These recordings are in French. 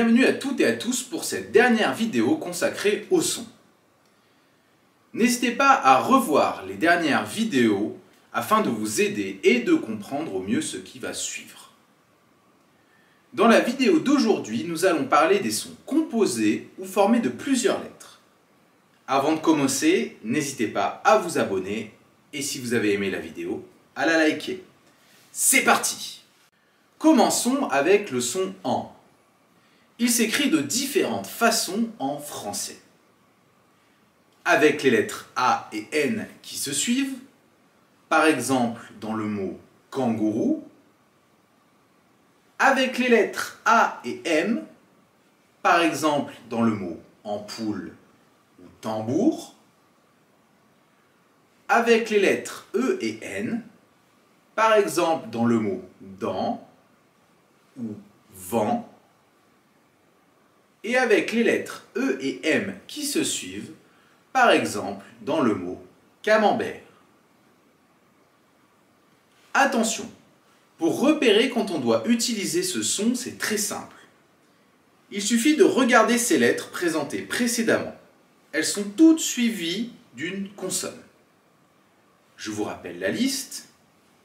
Bienvenue à toutes et à tous pour cette dernière vidéo consacrée au son. N'hésitez pas à revoir les dernières vidéos afin de vous aider et de comprendre au mieux ce qui va suivre. Dans la vidéo d'aujourd'hui, nous allons parler des sons composés ou formés de plusieurs lettres. Avant de commencer, n'hésitez pas à vous abonner et si vous avez aimé la vidéo, à la liker. C'est parti! Commençons avec le son « en ». Il s'écrit de différentes façons en français. Avec les lettres A et N qui se suivent, par exemple dans le mot « kangourou », avec les lettres A et M, par exemple dans le mot « ampoule » ou « tambour », avec les lettres E et N, par exemple dans le mot « dent » ou « vent », et avec les lettres E et M qui se suivent, par exemple dans le mot « camembert ». Attention, pour repérer quand on doit utiliser ce son, c'est très simple. Il suffit de regarder ces lettres présentées précédemment. Elles sont toutes suivies d'une consonne. Je vous rappelle la liste: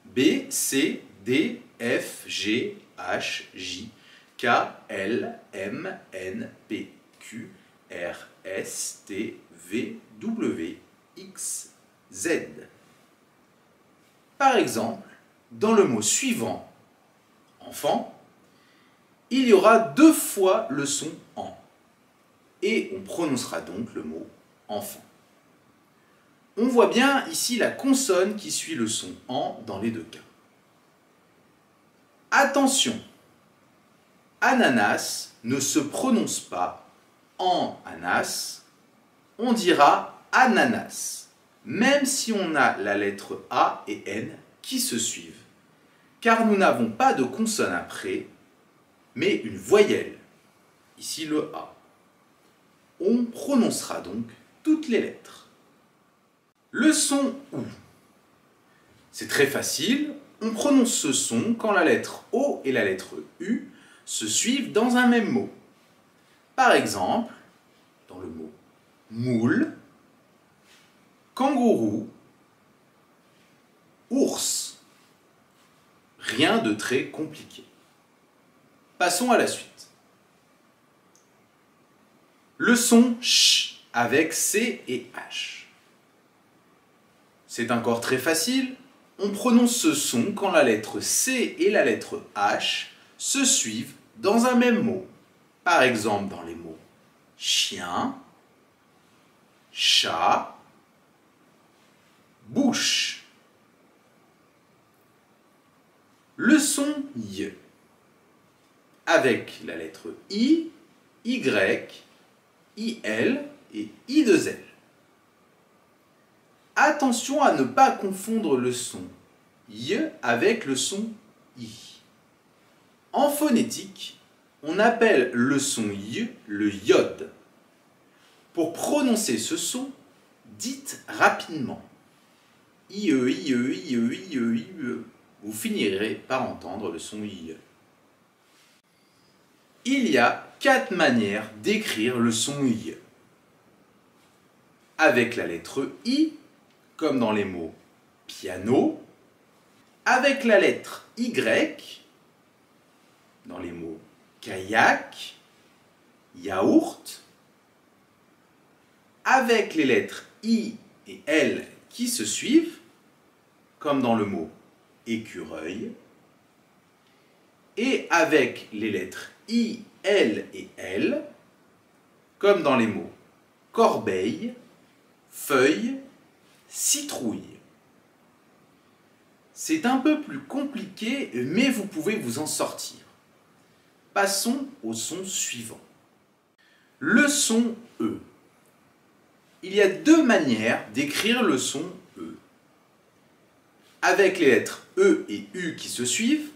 B, C, D, F, G, H, J, K, L, M, N, P, Q, R, S, T, V, W, X, Z. Par exemple, dans le mot suivant, enfant, il y aura 2 fois le son en, et on prononcera donc le mot enfant. On voit bien ici la consonne qui suit le son en dans les 2 cas. Attention! Ananas ne se prononce pas en anas, on dira ananas, même si on a la lettre A et N qui se suivent, car nous n'avons pas de consonne après, mais une voyelle, ici le A. On prononcera donc toutes les lettres. Le son OU. C'est très facile, on prononce ce son quand la lettre O et la lettre U se suivent dans un même mot. Par exemple, dans le mot moule, kangourou, ours. Rien de très compliqué. Passons à la suite. Le son ch avec C et H. C'est encore très facile, on prononce ce son quand la lettre C et la lettre H se suivent dans un même mot. Par exemple dans les mots chien, chat, bouche. Le son Y avec la lettre I, Y, IL et I2L. Attention à ne pas confondre le son Y avec le son I. En phonétique, on appelle le son Y le iode. Pour prononcer ce son, dites rapidement IE, IE, IE, IE, IE. Vous finirez par entendre le son IE. Il y a 4 manières d'écrire le son I. Avec la lettre I, comme dans les mots piano, avec la lettre Y, dans les mots kayak, yaourt, avec les lettres I et L qui se suivent, comme dans le mot écureuil, et avec les lettres I, L et L, comme dans les mots corbeille, feuille, citrouille. C'est un peu plus compliqué, mais vous pouvez vous en sortir. Passons au son suivant. Le son E. Il y a 2 manières d'écrire le son E. Avec les lettres E et U qui se suivent,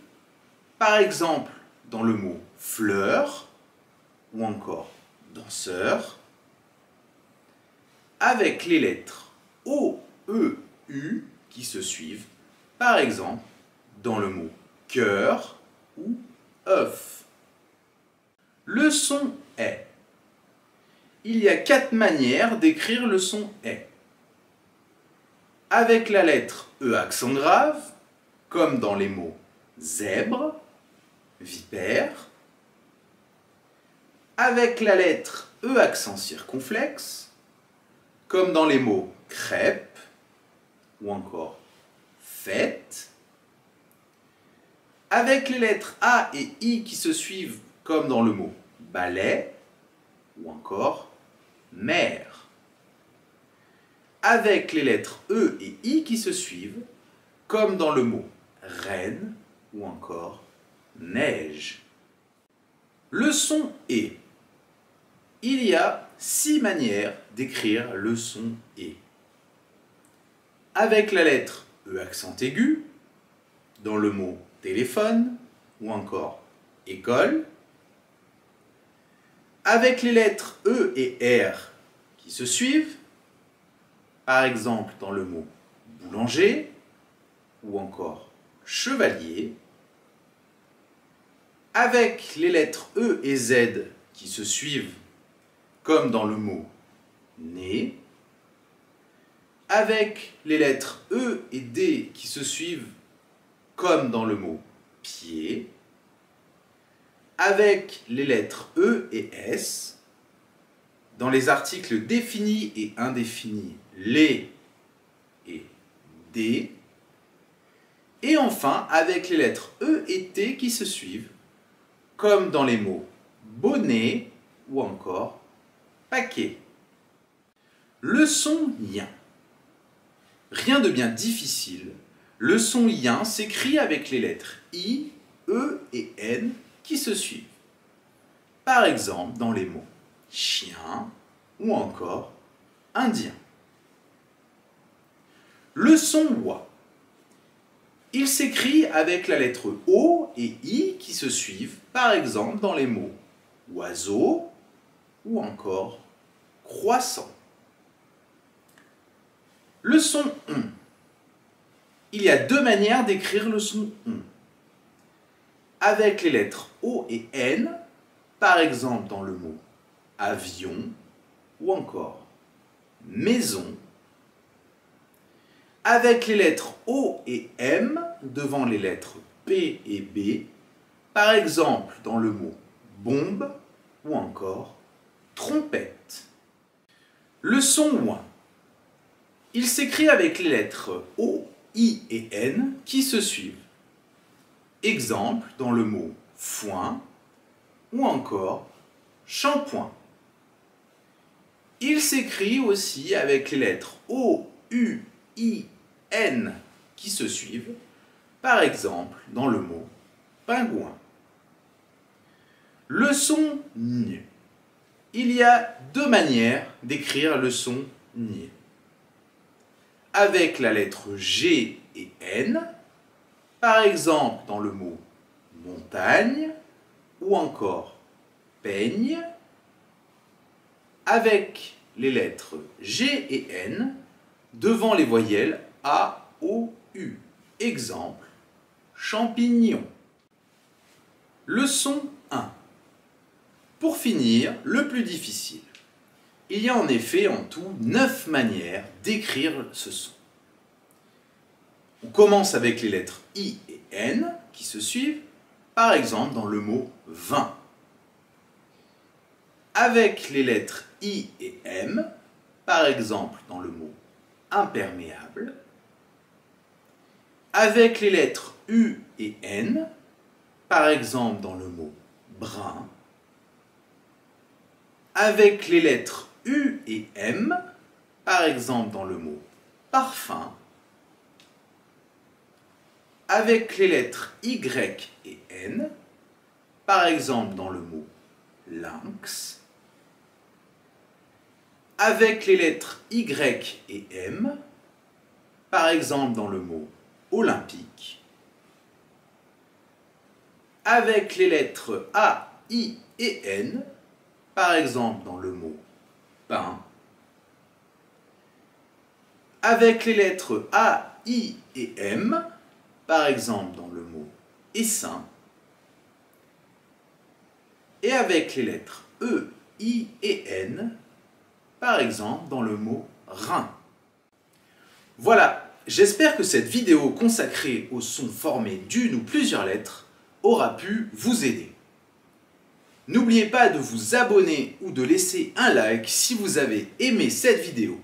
par exemple dans le mot fleur ou encore danseur, avec les lettres O, E, U qui se suivent, par exemple dans le mot cœur ou œuf. Le son est. Il y a 4 manières d'écrire le son est. Avec la lettre E accent grave, comme dans les mots zèbre, vipère. Avec la lettre E accent circonflexe, comme dans les mots crêpe ou encore fête. Avec les lettres A et I qui se suivent, comme dans le mot balai ou encore mer. Avec les lettres E et I qui se suivent, comme dans le mot reine ou encore neige. Le son est. Il y a 6 manières d'écrire le son est. Avec la lettre E accent aigu, dans le mot téléphone ou encore école. Avec les lettres E et R qui se suivent, par exemple dans le mot boulanger ou encore chevalier. Avec les lettres E et Z qui se suivent, comme dans le mot nez. Avec les lettres E et D qui se suivent, comme dans le mot pied. Avec les lettres E et S, dans les articles définis et indéfinis, les et des. Et enfin, avec les lettres E et T qui se suivent, comme dans les mots bonnet ou encore paquet. Le son yin. Rien de bien difficile. Le son yin s'écrit avec les lettres I, E et N qui se suivent. Par exemple, dans les mots chien ou encore indien. Le son wa. Il s'écrit avec la lettre O et I qui se suivent, par exemple dans les mots oiseau ou encore croissant. Le son on. Il y a 2 manières d'écrire le son on. Avec les lettres O et N, par exemple dans le mot avion ou encore maison. Avec les lettres O et M devant les lettres P et B, par exemple dans le mot bombe ou encore trompette. Le son ouin. Il s'écrit avec les lettres O, I et N qui se suivent. Exemple dans le mot foin ou encore shampoing. Il s'écrit aussi avec les lettres O, U, I, N qui se suivent, par exemple dans le mot pingouin. Le son N. Il y a 2 manières d'écrire le son N. Avec la lettre G et N, par exemple dans le mot montagne ou encore peigne. Avec les lettres G et N devant les voyelles A, O, U. Exemple, champignon. Le son 1. Pour finir, le plus difficile. Il y a en effet en tout 9 manières d'écrire ce son. On commence avec les lettres I et N qui se suivent, par exemple dans le mot vin. Avec les lettres I et M, par exemple dans le mot imperméable. Avec les lettres U et N, par exemple dans le mot brun. Avec les lettres U et M, par exemple dans le mot parfum. Avec les lettres Y et N, par exemple dans le mot lynx. Avec les lettres Y et M, par exemple dans le mot olympique. Avec les lettres A, I et N, par exemple dans le mot pain. Avec les lettres A, I et M, par exemple dans le mot essaim. et avec les lettres E, I et N, par exemple dans le mot rein. Voilà, j'espère que cette vidéo consacrée aux sons formés d'une ou plusieurs lettres aura pu vous aider. N'oubliez pas de vous abonner ou de laisser un like si vous avez aimé cette vidéo.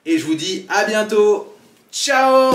Et je vous dis à bientôt. Ciao!